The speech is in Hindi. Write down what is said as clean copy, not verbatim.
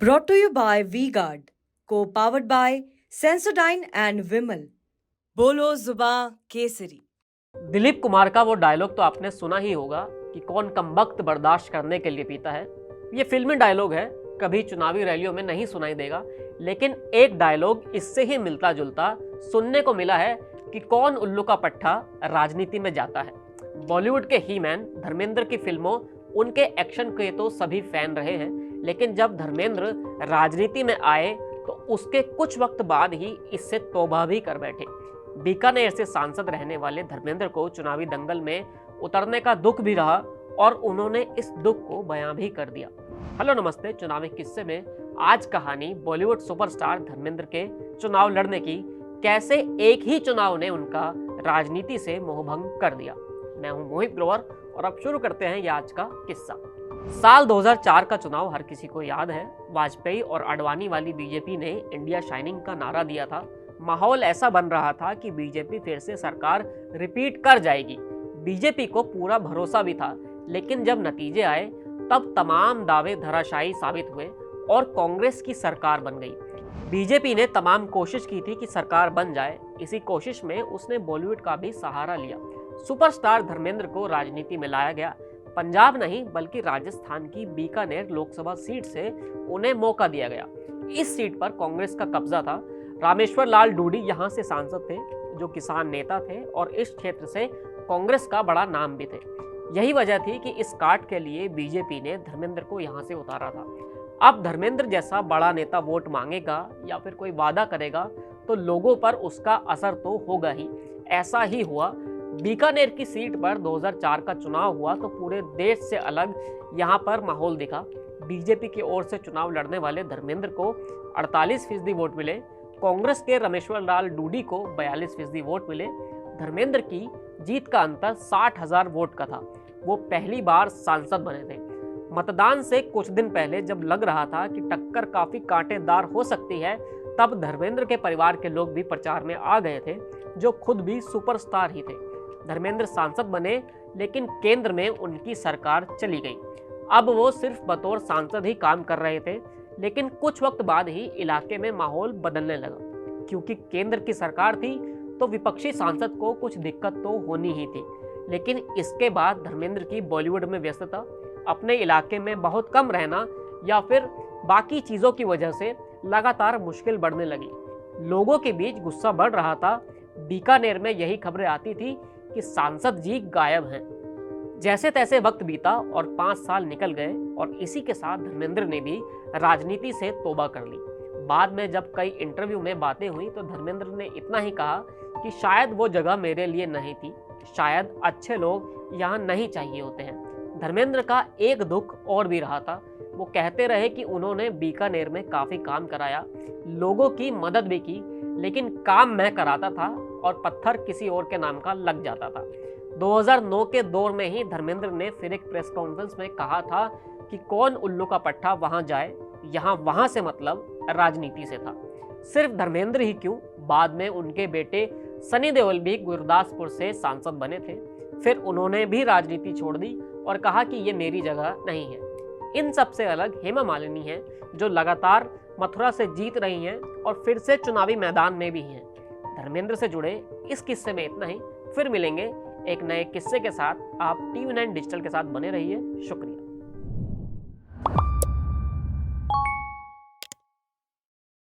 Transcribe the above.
Brought to you by V-Guard, co-powered by Sensodyne and Vimal. बोलो जुबां केसरी। दिलीप कुमार का वो डायलॉग तो आपने सुना ही होगा कि कौन कमबख्त बर्दाश्त करने के लिए पीता है। ये फिल्मी डायलॉग है, कभी चुनावी रैलियों में नहीं सुनाई देगा, लेकिन एक डायलॉग इससे ही मिलता जुलता सुनने को मिला है कि कौन उल्लू का पट्टा राजनीति में जाता है। बॉलीवुड के ही मैन धर्मेंद्र की फिल्मों, उनके एक्शन के तो सभी फैन रहे हैं, लेकिन जब धर्मेंद्र राजनीति में आए तो उसके कुछ वक्त बाद ही इससे तौबा भी कर बैठे। बीकानेर से सांसद रहने वाले धर्मेंद्र को चुनावी दंगल में उतरने का दुख भी रहा और उन्होंने इस दुख को बयां भी कर दिया। हेलो नमस्ते, चुनावी किस्से में आज कहानी बॉलीवुड सुपरस्टार धर्मेंद्र के चुनाव लड़ने की, कैसे एक ही चुनाव ने उनका राजनीति से मोहभंग कर दिया। मैं हूं मोहित ग्रोवर और अब शुरू करते हैं ये आज का किस्सा। साल 2004 का चुनाव हर किसी को याद है। वाजपेयी और आडवाणी वाली बीजेपी ने इंडिया शाइनिंग का नारा दिया था। माहौल ऐसा बन रहा था कि बीजेपी फिर से सरकार रिपीट कर जाएगी। बीजेपी को पूरा भरोसा भी था, लेकिन जब नतीजे आए तब तमाम दावे धराशायी साबित हुए और कांग्रेस की सरकार बन गई। बीजेपी ने तमाम कोशिश की थी कि सरकार बन जाए। इसी कोशिश में उसने बॉलीवुड का भी सहारा लिया। सुपरस्टार धर्मेंद्र को राजनीति में लाया गया। पंजाब नहीं बल्कि राजस्थान की बीकानेर लोकसभा सीट से उन्हें मौका दिया गया। इस सीट पर कांग्रेस का कब्जा था। रामेश्वर लाल डूडी यहाँ से सांसद थे, जो किसान नेता थे और इस क्षेत्र से कांग्रेस का बड़ा नाम भी थे। यही वजह थी कि इस काट के लिए बीजेपी ने धर्मेंद्र को यहाँ से उतारा था। अब धर्मेंद्र जैसा बड़ा नेता वोट मांगेगा या फिर कोई वादा करेगा तो लोगों पर उसका असर तो होगा ही। ऐसा ही हुआ। बीकानेर की सीट पर 2004 का चुनाव हुआ तो पूरे देश से अलग यहाँ पर माहौल दिखा। बीजेपी की ओर से चुनाव लड़ने वाले धर्मेंद्र को 48% वोट मिले। कांग्रेस के रामेश्वर लाल डूडी को 42% वोट मिले। धर्मेंद्र की जीत का अंतर 60,000 वोट का था। वो पहली बार सांसद बने थे। मतदान से कुछ दिन पहले जब लग रहा था कि टक्कर काफी कांटेदार हो सकती है, तब धर्मेंद्र के परिवार के लोग भी प्रचार में आ गए थे, जो खुद भी सुपरस्टार ही थे। धर्मेंद्र सांसद बने, लेकिन केंद्र में उनकी सरकार चली गई। अब वो सिर्फ बतौर सांसद ही काम कर रहे थे, लेकिन कुछ वक्त बाद ही इलाके में माहौल बदलने लगा। क्योंकि केंद्र की सरकार थी तो विपक्षी सांसद को कुछ दिक्कत तो होनी ही थी। लेकिन इसके बाद धर्मेंद्र की बॉलीवुड में व्यस्तता, अपने इलाके में बहुत कम रहना या फिर बाकी चीज़ों की वजह से लगातार मुश्किल बढ़ने लगी। लोगों के बीच गुस्सा बढ़ रहा था। बीकानेर में यही खबरें आती थी कि सांसद जी गायब हैं। जैसे तैसे वक्त बीता और 5 साल निकल गए और इसी के साथ धर्मेंद्र ने भी राजनीति से तौबा कर ली। बाद में जब कई इंटरव्यू में बातें हुई तो धर्मेंद्र ने इतना ही कहा कि शायद वो जगह मेरे लिए नहीं थी, शायद अच्छे लोग यहाँ नहीं चाहिए होते हैं। धर्मेंद्र का एक दुख और भी रहा था। वो कहते रहे कि उन्होंने बीकानेर में काफ़ी काम कराया, लोगों की मदद भी की, लेकिन काम मैं कराता था और पत्थर किसी और के नाम का लग जाता था। 2009 के दौर में ही धर्मेंद्र ने फिर एक प्रेस कॉन्फ्रेंस में कहा था कि कौन उल्लू का पट्टा वहां जाए, यहाँ वहां से मतलब राजनीति से था। सिर्फ धर्मेंद्र ही क्यों, बाद में उनके बेटे सनी देओल भी गुरदासपुर से सांसद बने थे। फिर उन्होंने भी राजनीति छोड़ दी और कहा कि ये मेरी जगह नहीं है। इन सबसे अलग हेमा मालिनी हैं, जो लगातार मथुरा से जीत रही हैं और फिर से चुनावी मैदान में भी हैं। धर्मेंद्र से जुड़े इस किस्से में इतना ही। फिर मिलेंगे एक नए किस्से के साथ। आप TV9 डिजिटल के साथ बने रहिए। शुक्रिया।